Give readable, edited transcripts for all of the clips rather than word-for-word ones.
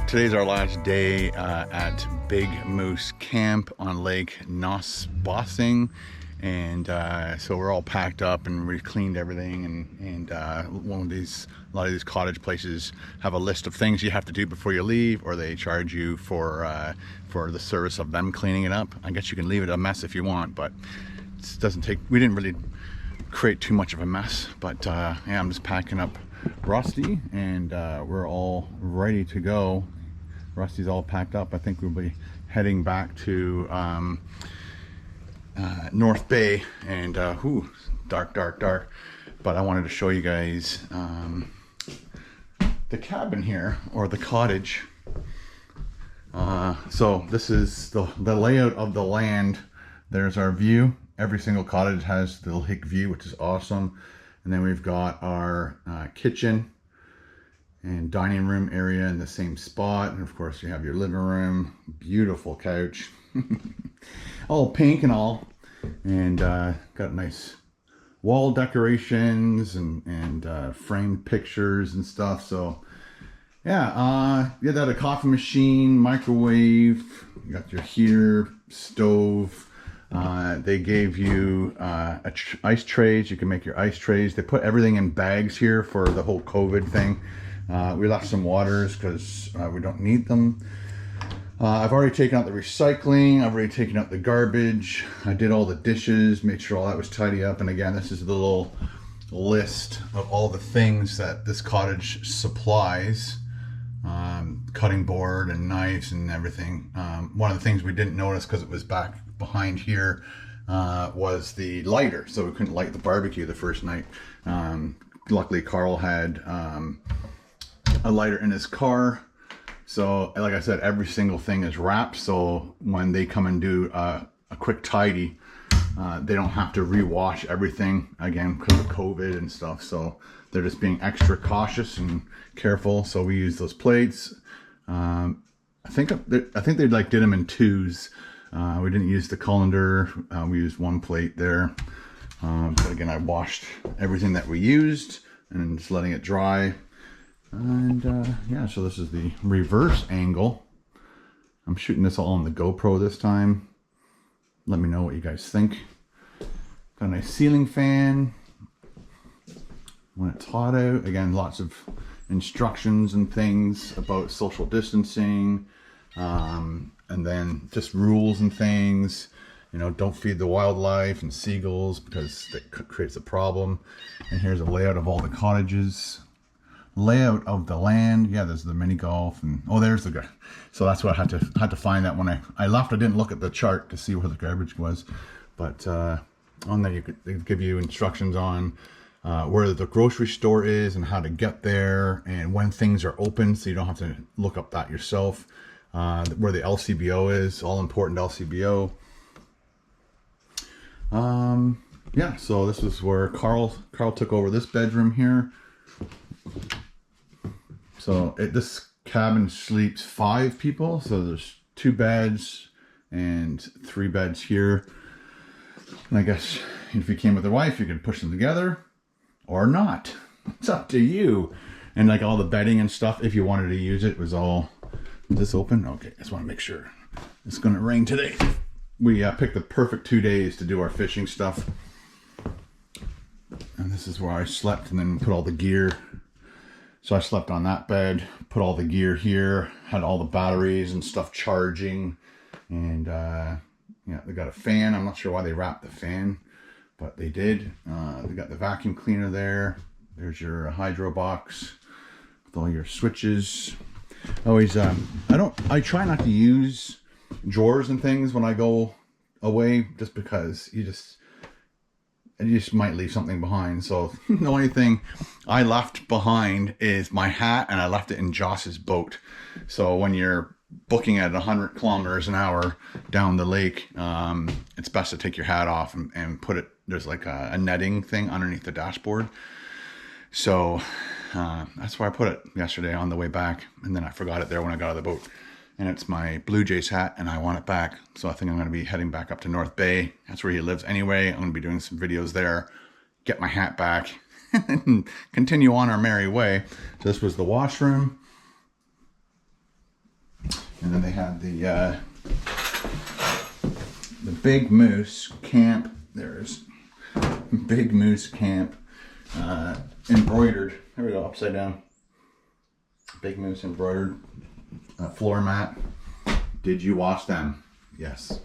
Today's our last day at Big Moose Camp on Lake Nosbossing, and so we're all packed up and we cleaned everything. And a lot of these cottage places have a list of things you have to do before you leave, or they charge you for the service of them cleaning it up. I guess you can leave it a mess if you want, but it doesn't take. We didn't really create too much of a mess, but yeah, I'm just packing up Rusty, and we're all ready to go. Rusty's all packed up. I think we'll be heading back to North Bay, and dark. But I wanted to show you guys the cabin here, or the cottage. So this is the layout of the land. There's our view. Every single cottage has the lake view, which is awesome. And then we've got our kitchen and dining room area in the same spot. And of course you have your living room, beautiful couch, all pink and all. And got nice wall decorations and framed pictures and stuff. So yeah, you got a coffee machine, microwave, you got your heater, stove. They gave you ice trays. You can make your ice trays. They put everything in bags here for the whole COVID thing. We left some waters because we don't need them. I've already taken out the recycling. I've already taken out the garbage. I did all the dishes, made sure all that was tidy up. And again, this is the little list of all the things that this cottage supplies. Cutting board and knives and everything. One of the things we didn't notice because it was back behind here was the lighter, so we couldn't light the barbecue the first night. Luckily Carl had a lighter in his car, so like I said, every single thing is wrapped, so when they come and do a quick tidy, they don't have to rewash everything again because of COVID and stuff. So they're just being extra cautious and careful. So we use those plates. I think they like did them in twos. We didn't use the colander. We used one plate there. But again, I washed everything that we used and just letting it dry. And yeah, so this is the reverse angle. I'm shooting this all on the GoPro this time. Let me know what you guys think. Got a nice ceiling fan. When it's hot out, again, lots of instructions and things about social distancing. And then just rules and things, you know, don't feed the wildlife and seagulls because that creates a problem. And here's a layout of all the cottages, layout of the land. Yeah, there's the mini golf, and oh, there's the guy. So that's what I had to find that when I left. I didn't look at the chart to see where the garbage was, but on there they give you instructions on where the grocery store is and how to get there and when things are open, so you don't have to look up that yourself. Where the LCBO is, all important LCBO. Yeah, so this is where Carl took over this bedroom here. So this cabin sleeps 5 people, so there's 2 beds and 3 beds here. And I guess if you came with your wife, you could push them together or not. It's up to you. And like all the bedding and stuff, if you wanted to use it, was all. Is this open? Okay, just want to make sure. It's going to rain today. We picked the perfect 2 days to do our fishing stuff. And this is where I slept and then put all the gear. So I slept on that bed, put all the gear here, had all the batteries and stuff charging. And yeah, they got a fan. I'm not sure why they wrapped the fan, but they did. They got the vacuum cleaner there. There's your hydro box with all your switches. Always, I try not to use drawers and things when I go away, just because you just might leave something behind. So the only thing I left behind is my hat, and I left it in Joss's boat. So when you're booking at 100 kilometers an hour down the lake, it's best to take your hat off and put it, there's like a netting thing underneath the dashboard. So that's where I put it yesterday on the way back, and then I forgot it there when I got out of the boat. And it's my Blue Jays hat, and I want it back. So I think I'm going to be heading back up to North Bay. That's where he lives anyway. I'm going to be doing some videos there, get my hat back, and continue on our merry way. So this was the washroom. And then they had the Big Moose Camp. There's Big Moose Camp embroidered. There we go, upside down. Big Moose embroidered floor mat. Did you wash them? Yes.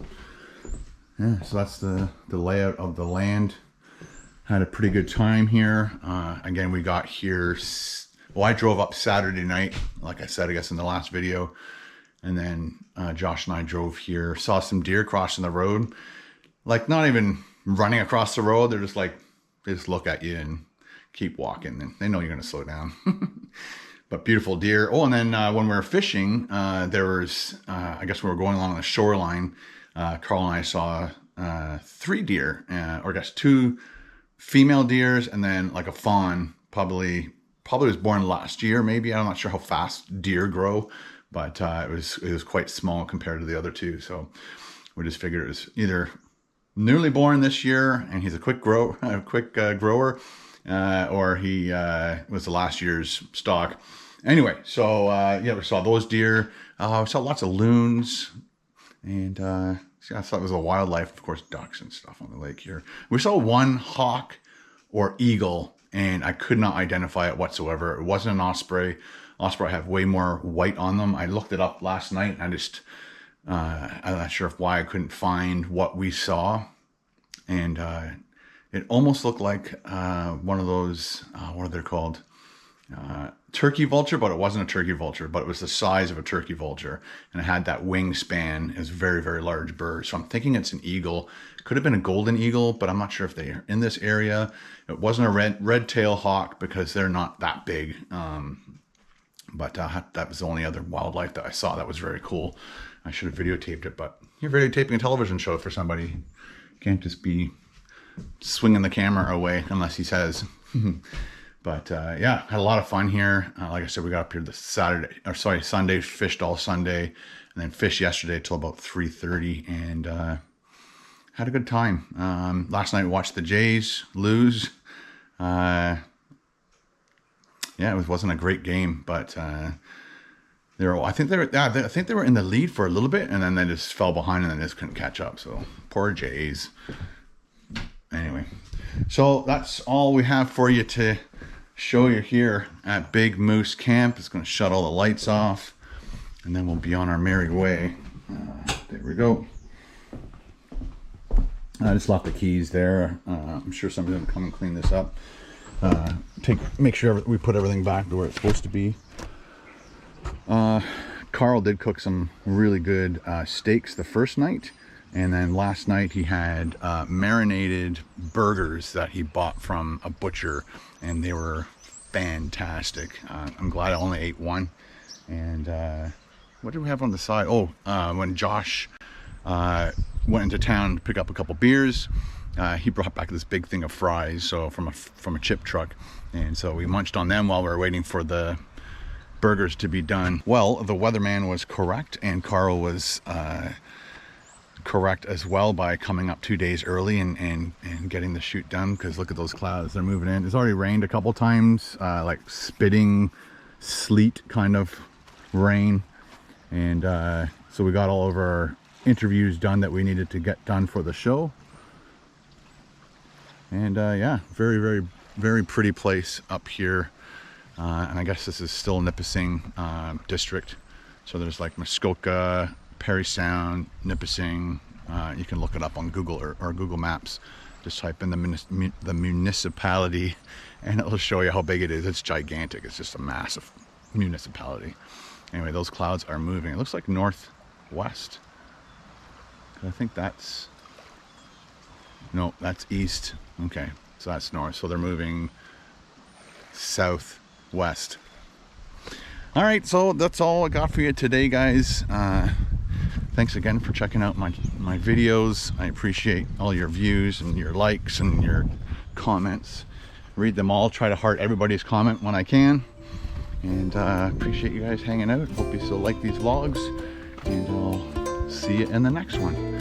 Yeah, so that's the layout of the land. Had a pretty good time here. Again, we got here, well, I drove up Saturday night, like I said, I guess in the last video. And then Josh and I drove here, saw some deer crossing the road. Like not even running across the road. They're just like, they just look at you and keep walking. And they know you're gonna slow down. But beautiful deer. Oh, and then when we were fishing, there was, I guess we were going along the shoreline. Carl and I saw 3 deer, or I guess 2 female deers, and then like a fawn, probably was born last year, maybe. I'm not sure how fast deer grow, but it was quite small compared to the other 2. So we just figured it was either newly born this year, and he's a quick grower, or he was the last year's stock. Anyway, so yeah, we saw those deer. We saw lots of loons, and I thought it was a wildlife, of course, ducks and stuff on the lake here. We saw 1 hawk or eagle, and I could not identify it whatsoever. It wasn't an osprey. Osprey have way more white on them. I looked it up last night, and I just, I'm not sure why I couldn't find what we saw. And it almost looked like one of those, what are they called? Turkey vulture, but it wasn't a turkey vulture, but it was the size of a turkey vulture, and it had that wingspan. It was a very, very large bird. So I'm thinking it's an eagle. Could have been a golden eagle, but I'm not sure if they're in this area. It wasn't a red tail hawk because they're not that big. But that was the only other wildlife that I saw that was very cool. I should have videotaped it, but you're videotaping a television show for somebody. You can't just be swinging the camera away unless he says. But yeah, had a lot of fun here. Like I said, we got up here this Sunday, fished all Sunday, and then fished yesterday till about 3:30, and had a good time. Last night we watched the Jays lose. Yeah, it wasn't a great game, but I think they were in the lead for a little bit, and then they just fell behind, and then just couldn't catch up. So poor Jays. Anyway, so that's all we have for you to show you here at Big Moose Camp. It's going to shut all the lights off, and then we'll be on our merry way. There we go. I just left the keys there. I'm sure somebody's going to come and clean this up. Make sure we put everything back to where it's supposed to be. Carl did cook some really good steaks the first night, and then last night he had marinated burgers that he bought from a butcher, and they were fantastic. I'm glad I only ate one. And what did we have on the side? Oh, when Josh went into town to pick up a couple beers, he brought back this big thing of fries, so from a chip truck, and so we munched on them while we were waiting for the burgers to be done. Well, the weatherman was correct, and Carl was correct as well by coming up 2 days early and getting the shoot done, because look at those clouds, they're moving in. It's already rained a couple times, like spitting sleet kind of rain, and so we got all of our interviews done that we needed to get done for the show. And yeah, very, very, very pretty place up here. And I guess this is still Nipissing district. So there's like Muskoka, Parry Sound, Nipissing. You can look it up on Google or Google Maps. Just type in the municipality, and it'll show you how big it is. It's gigantic. It's just a massive municipality. Anyway, those clouds are moving. It looks like northwest. I think that's, no, that's east. Okay, so that's north. So they're moving southwest. All right, so that's all I got for you today, guys. Thanks again for checking out my videos. I appreciate all your views and your likes and your comments. Read them all. Try to heart everybody's comment when I can. And appreciate you guys hanging out. Hope you still like these vlogs. And I'll see you in the next one.